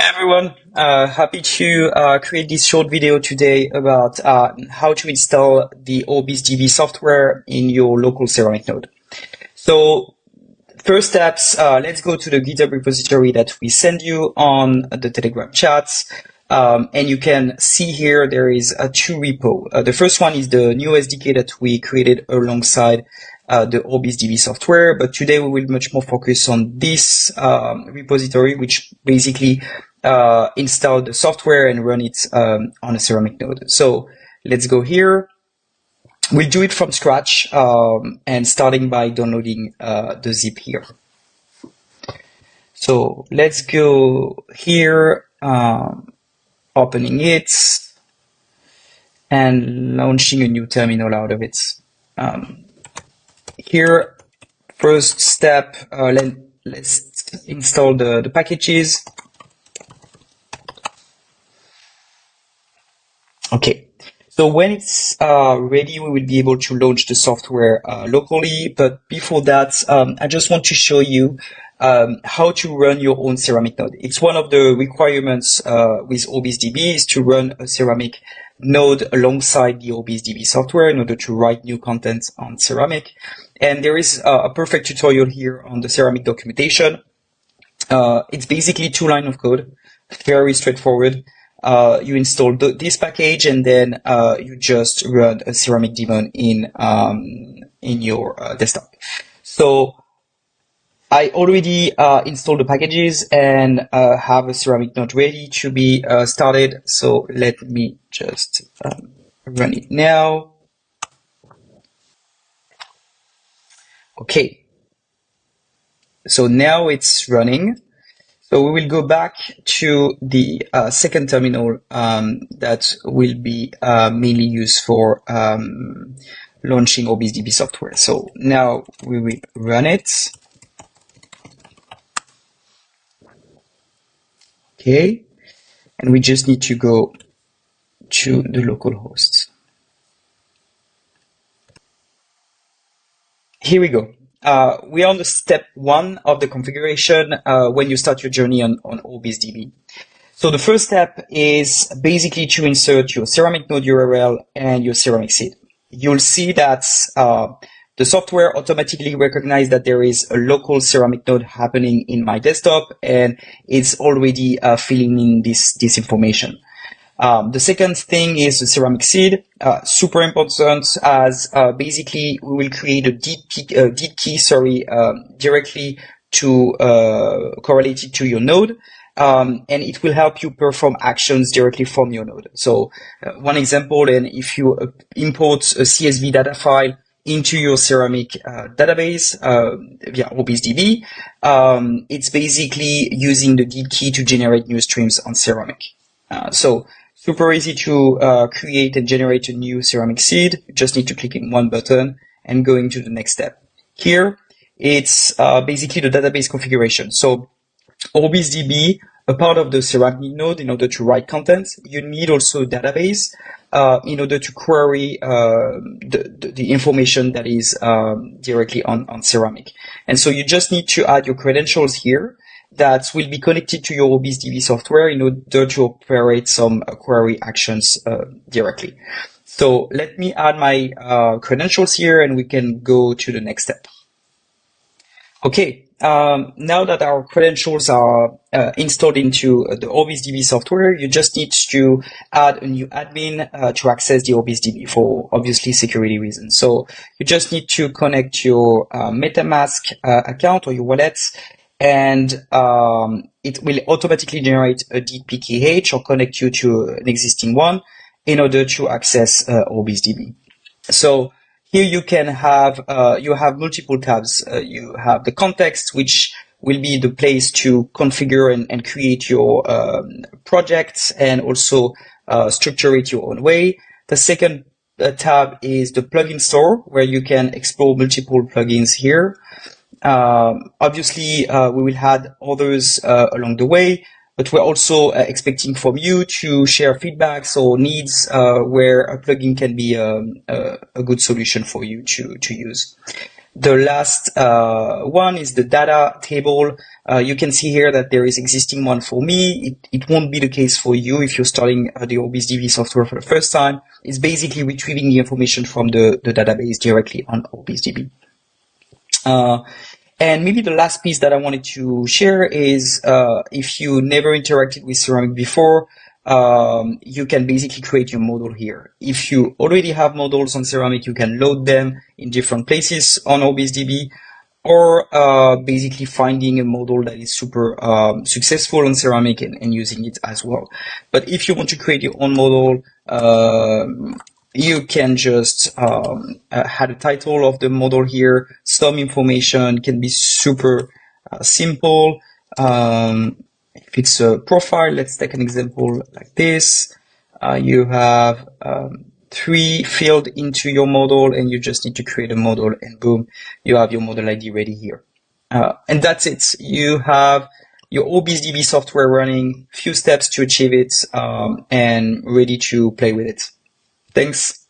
Everyone, happy to create this short video today about how to install the OrbisDB software in your local Ceramic node. So first steps, let's go to the GitHub repository that we send you on the Telegram chats. And you can see here there is two repo. The first one is the new SDK that we created alongside the OrbisDB software, but today we will much more focus on this repository, which basically install the software and run it on a Ceramic node. So let's go here. We'll do it from scratch and starting by downloading the zip here. So let's go here, opening it and launching a new terminal out of it. Here, first step, let's install the packages. Okay, so when it's ready, we will be able to launch the software locally. But before that, I just want to show you how to run your own Ceramic node. It's one of the requirements with OrbisDB is to run a Ceramic node alongside the OrbisDB software in order to write new content on Ceramic. And there is a perfect tutorial here on the Ceramic documentation. It's basically 2 lines of code, very straightforward. You install this package and then you just run a Ceramic daemon in your desktop. So I already installed the packages and have a Ceramic node ready to be started. So let me just run it now. Okay, so now it's running. So we will go back to the second terminal that will be mainly used for launching OrbisDB software. So now we will run it. Okay, and we just need to go to the local host. Here we go. We are on the step 1 of the configuration when you start your journey on OrbisDB. So the first step is basically to insert your Ceramic node URL and your Ceramic seed. You'll see that the software automatically recognizes that there is a local Ceramic node happening in my desktop, and it's already filling in this information. The second thing is the Ceramic seed, super important as basically we will create a deed key, directly to correlated to your node, and it will help you perform actions directly from your node. So one example, and if you import a CSV data file into your Ceramic database via OrbisDB, it's basically using the deed key to generate new streams on Ceramic. So super easy to create and generate a new Ceramic seed. You just need to click in one button and going to the next step. Here, it's basically the database configuration. So OrbisDB, a part of the Ceramic node, in order to write content, you need also a database in order to query the information that is directly on Ceramic. And so you just need to add your credentials here that will be connected to your OrbisDB software in order to operate some query actions directly. So let me add my credentials here and we can go to the next step. Okay, now that our credentials are installed into the OrbisDB software, you just need to add a new admin to access the OrbisDB for obviously security reasons. So you just need to connect your MetaMask account or your wallet, and it will automatically generate a deed PKH or connect you to an existing one in order to access OrbisDB. So here you can have you have multiple tabs. You have the context, which will be the place to configure and create your projects and also structure it your own way. The second tab is the plugin store, where you can explore multiple plugins here. Obviously, we will add others along the way, but we're also expecting from you to share feedbacks or needs where a plugin can be a good solution for you to use. The last one is the data table. You can see here that there is existing one for me. It won't be the case for you if you're starting the OrbisDB software for the first time. It's basically retrieving the information from the database directly on OrbisDB. And maybe the last piece that I wanted to share is if you never interacted with Ceramic before, you can basically create your model here. If you already have models on Ceramic, you can load them in different places on OrbisDB, or basically finding a model that is super successful on Ceramic and using it as well. But if you want to create your own model, you can just add a title of the model here. Some information can be super simple. If it's a profile, let's take an example like this. You have 3 fields into your model, and you just need to create a model, and boom, you have your model ID ready here. And that's it. You have your OrbisDB software running, few steps to achieve it, and ready to play with it. Thanks.